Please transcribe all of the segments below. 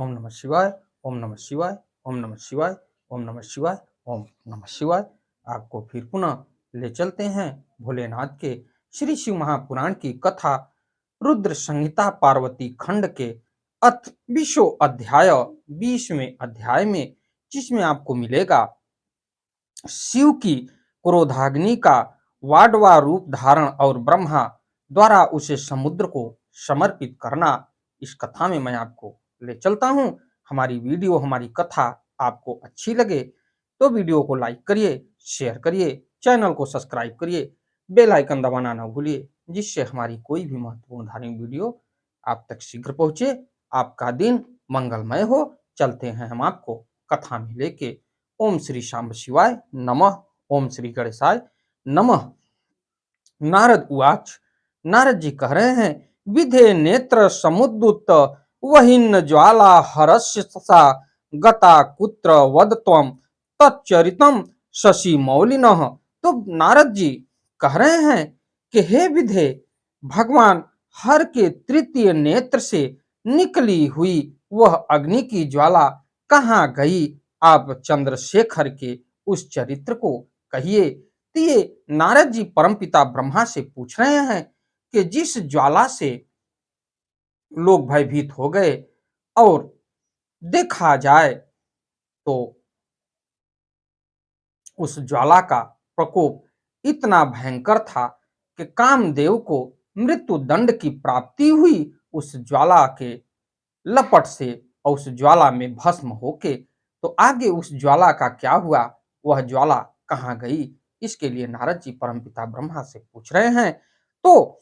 ओम नमः शिवाय, ओम नमः शिवाय, ओम नमः शिवाय, ओम नमः शिवाय, ओम नमः शिवाय। आपको फिर पुनः ले चलते हैं भोलेनाथ के श्री शिव महापुराण की कथा रुद्र संहिता पार्वती खंड के अथ 20वें अध्याय 20वें अध्याय में, जिसमें आपको मिलेगा शिव की क्रोधाग्नि का वाडवा रूप धारण और ब्रह्मा द्वारा उसे समुद्र को समर्पित करना। इस कथा में मैं आपको ले चलता हूं। हमारी वीडियो, हमारी कथा आपको अच्छी लगे तो वीडियो को लाइक करिए, शेयर करिए, चैनल को सब्सक्राइब करिए, बेल आइकन दबाना ना भूलिए, जिससे हमारी कोई भी महत्वपूर्ण धार्मिक वीडियो आप तक शीघ्र पहुंचे। आपका दिन मंगलमय हो। चलते हैं हम आपको कथा में लेके। ओम श्री शांब शिवाय नमः। ओम श्री गणेशाय नमः। नारद उवाच। नारद जी कह रहे हैं, विधे नेत्र समुद्दुत वहिन्न ज्वाला हरस्य सा गता कुत्र वदत्वम तच्चरितम शशि मौलिनः। तो नारद जी कह रहे हैं कि हे विधे, भगवान हर के तृतीय नेत्र से निकली हुई वह अग्नि की ज्वाला कहाँ गई? आप चंद्रशेखर के उस चरित्र को कहिए। तो ये नारद जी परमपिता ब्रह्मा से पूछ रहे हैं कि जिस ज्वाला से लोग भयभीत हो गए और देखा जाए तो उस ज्वाला का प्रकोप इतना भयंकर था कि कामदेव को मृत्यु दंड की प्राप्ति हुई उस ज्वाला के लपट से और उस ज्वाला में भस्म होके। तो आगे उस ज्वाला का क्या हुआ, वह ज्वाला कहाँ गई? इसके लिए नारद जी परमपिता ब्रह्मा से पूछ रहे हैं। तो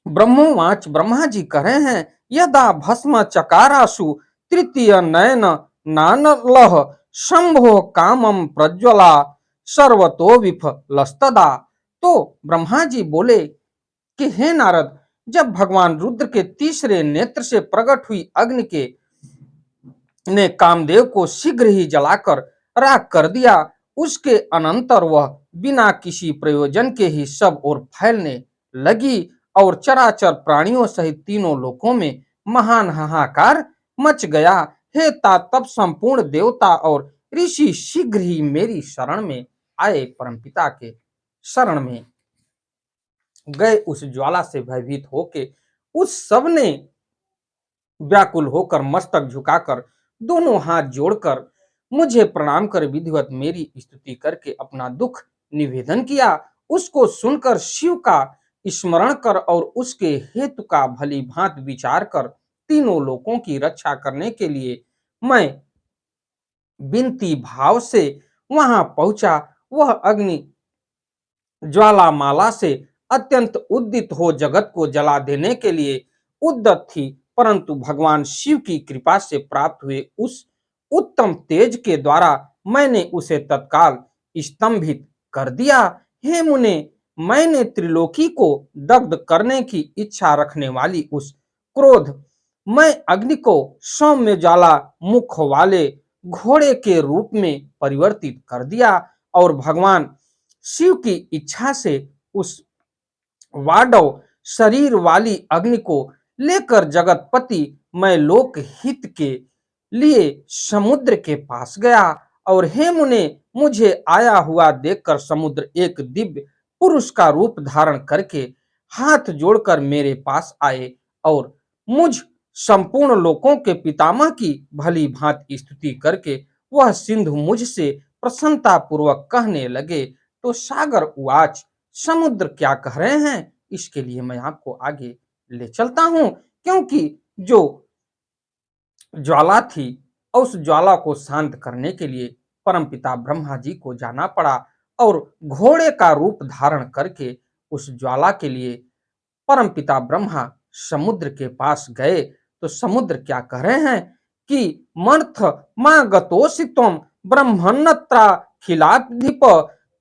ब्रह्मोवाच, ब्रह्मा जी कह रहे हैं, यदा भस्म चकारासु तृतीय नयन नानलह शंभो कामम प्रज्वला सर्वतो विफलस्तदा। तो ब्रह्मा जी बोले कि हे नारद, जब भगवान रुद्र के तीसरे नेत्र से प्रकट हुई अग्नि के ने कामदेव को शीघ्र ही जलाकर राख कर दिया, उसके अनंतर वह बिना किसी प्रयोजन के ही सब ओर फैलने लगी और चराचर प्राणियों सहित तीनों लोकों में महान हाहाकार मच गया। हे तात, तब संपूर्ण देवता और ऋषि शीघ्र ही मेरी शरण में आए, परमपिता के शरण में गए। उस ज्वाला से भयभीत होके उस सब ने व्याकुल होकर मस्तक झुकाकर दोनों हाथ जोड़कर मुझे प्रणाम कर विधिवत मेरी स्तुति करके अपना दुख निवेदन किया। उसको सुनकर शिव का स्मरण कर और उसके हेतु का भली भांति विचार कर तीनों लोकों की रक्षा करने के लिए मैं विनती भाव से वहां पहुंचा। वह अग्नि ज्वालामाला से अत्यंत उद्दित हो जगत को जला देने के लिए उद्यत थी, परंतु भगवान शिव की कृपा से प्राप्त हुए उस उत्तम तेज के द्वारा मैंने उसे तत्काल स्तंभित कर दिया। हे मुने, मैंने त्रिलोकी को दग्ध करने की इच्छा रखने वाली उस क्रोध मैं अग्नि को सौम्य ज्वाला मुख वाले घोड़े के रूप में परिवर्तित कर दिया और भगवान शिव की इच्छा से उस वाडव शरीर वाली अग्नि को लेकर जगतपति मैं लोक हित के लिए समुद्र के पास गया। और हे मुने, मुझे आया हुआ देखकर समुद्र एक दिव्य पुरुष का रूप धारण करके हाथ जोड़कर मेरे पास आए और मुझ संपूर्ण लोकों के पितामह की भली भांति स्तुति करके वह सिंधु मुझसे प्रसन्नता पूर्वक कहने लगे। तो सागर उवाच, समुद्र क्या कह रहे हैं, इसके लिए मैं आपको आगे ले चलता हूं। क्योंकि जो ज्वाला थी उस ज्वाला को शांत करने के लिए परमपिता ब्रह्मा जी को जाना पड़ा और घोड़े का रूप धारण करके उस ज्वाला के लिए परमपिता ब्रह्मा समुद्र के पास गए। तो समुद्र क्या कह रहे हैं कि मर्थ मां गतोषित्वम ब्रह्मण्यत्रा खिलाधिप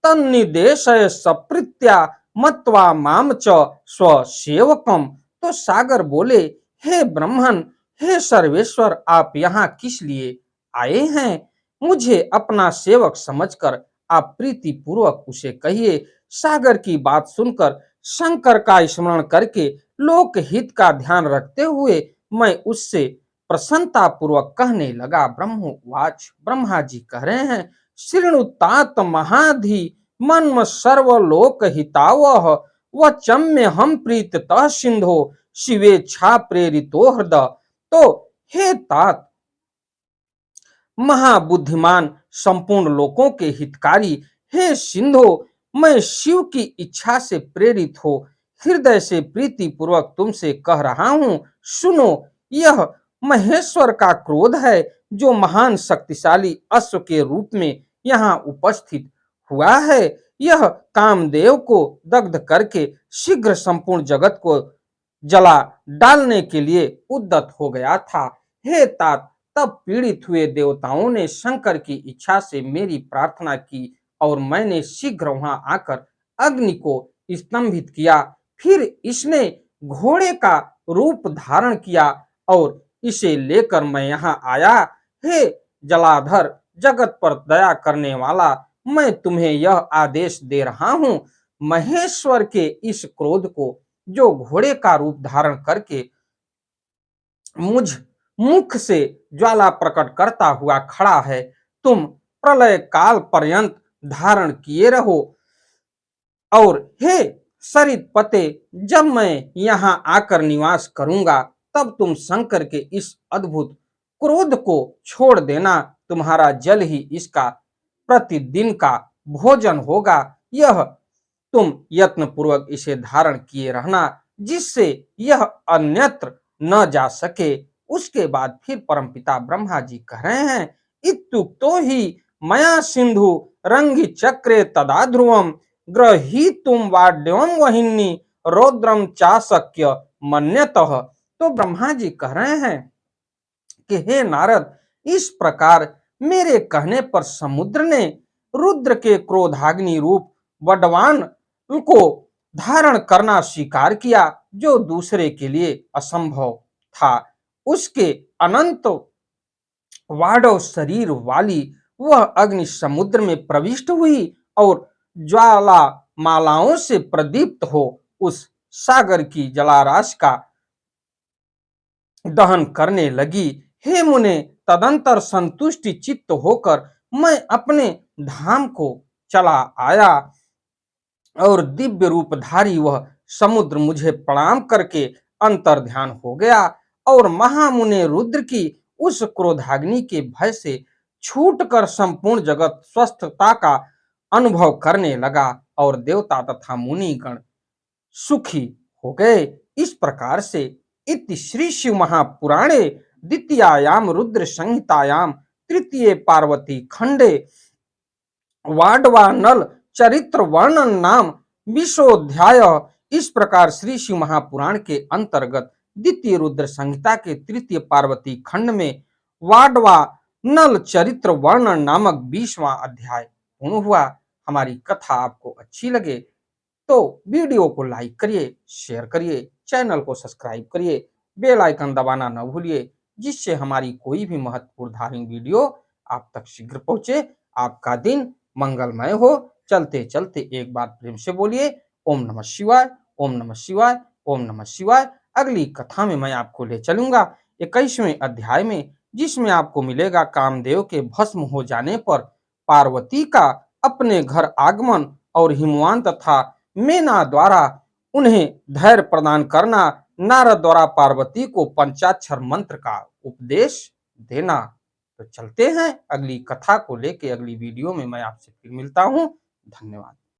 तन्निदेशय सप्रीत्या मत्वा माम च स्वसेवकम। तो सागर बोले, हे ब्रह्मन, हे सर्वेश्वर, आप यहाँ किस लिए आए हैं? मुझे अपना सेवक समझकर आप प्रीति पूर्वक उसे कहिए। सागर की बात सुनकर शंकर का स्मरण करके लोक हित का ध्यान रखते हुए मैं उससे प्रसन्नता पूर्वक कहने लगा। ब्रह्मोवाच, ब्रह्मा जी कह रहे हैं, शृणुतात महाधि मन्म सर्वलोक हितावह वचम्य हम प्रीततः सिंधो शिवेच्छा प्रेरितो हृदय। तो हे तात, महाबुद्धिमान, संपूर्ण लोकों के हितकारी, हे सिंधो, मैं शिव की इच्छा से प्रेरित हो हृदय से प्रीति पूर्वक तुमसे कह रहा हूं, सुनो। यह महेश्वर का क्रोध है जो महान शक्तिशाली अश्व के रूप में यहाँ उपस्थित हुआ है। यह कामदेव को दग्ध करके शीघ्र संपूर्ण जगत को जला डालने के लिए उद्यत हो गया था। हे तात, तब पीड़ित हुए देवताओं ने शंकर की इच्छा से मेरी प्रार्थना की और मैंने शीघ्र वहां आकर अग्नि को स्तंभित किया। फिर इसने घोड़े का रूप धारण किया और इसे लेकर मैं यहाँ आया। हे जलाधर, जगत पर दया करने वाला, मैं तुम्हें यह आदेश दे रहा हूं, महेश्वर के इस क्रोध को, जो घोड़े का रूप धारण करके मुझ मुख से ज्वाला प्रकट करता हुआ खड़ा है, तुम प्रलय काल पर्यंत धारण किए रहो। और हे सरित पते, जब मैं यहाँ आकर निवास करूंगा तब तुम शंकर के इस अद्भुत क्रोध को छोड़ देना। तुम्हारा जल ही इसका प्रतिदिन का भोजन होगा। यह तुम यत्न पूर्वक इसे धारण किए रहना, जिससे यह अन्यत्र न जा सके। उसके बाद फिर परमपिता ब्रह्मा जी कह रहे हैं, इत्युक्तो ही मया सिंधु रंगी चक्रे तदा ध्रुवम गृहीतुम वाड्यम वहिनी रौद्रम चाशक्य मन्यतः। तो ब्रह्मा जी कह रहे हैं कि हे नारद, इस प्रकार मेरे कहने पर समुद्र ने रुद्र के क्रोधाग्नि रूप वडवान को धारण करना स्वीकार किया, जो दूसरे के लिए असंभव था। उसके अनंत वाडव शरीर वाली वह अग्नि समुद्र में प्रविष्ट हुई और ज्वाला मालाओं से प्रदीप्त हो उस सागर की जलाराश का दहन करने लगी। हे मुने, तदंतर संतुष्टि चित्त होकर मैं अपने धाम को चला आया और दिव्य रूपधारी वह समुद्र मुझे प्रणाम करके अंतर ध्यान हो गया और महामुने रुद्र की उस क्रोधाग्नि के भय से छूटकर संपूर्ण जगत स्वस्थता का अनुभव करने लगा और देवता तथा मुनिगण सुखी हो गए। इस प्रकार से इति श्री शिव महापुराणे द्वितीयायाम रुद्र संहितायाम तृतीय पार्वती खंडे वाडवानल चरित्र वर्णन नाम विशोध्याय। इस प्रकार श्री शिव महापुराण के अंतर्गत द्वितीय रुद्र संहिता के तृतीय पार्वती खंड में वाडवा नल चरित्र वर्णन नामक 20वां अध्याय पूर्ण हुआ। हमारी कथा आपको अच्छी लगे तो वीडियो को लाइक करिए, शेयर करिए, चैनल को सब्सक्राइब करिए, बेल आइकन दबाना न भूलिए, जिससे हमारी कोई भी महत्वपूर्ण धार्मिक वीडियो आप तक शीघ्र पहुंचे। आपका दिन मंगलमय हो। चलते चलते एक बार प्रेम से बोलिए ओम नमः शिवाय, ओम नमः शिवाय, ओम नमः शिवाय। अगली कथा में मैं आपको ले चलूंगा 21वें अध्याय में, जिसमें आपको मिलेगा कामदेव के भस्म हो जाने पर पार्वती का अपने घर आगमन और हिमवान तथा मेना द्वारा उन्हें धैर्य प्रदान करना, नारद द्वारा पार्वती को पंचाक्षर मंत्र का उपदेश देना। तो चलते हैं अगली कथा को लेके। अगली वीडियो में मैं आपसे फिर मिलता हूं। धन्यवाद।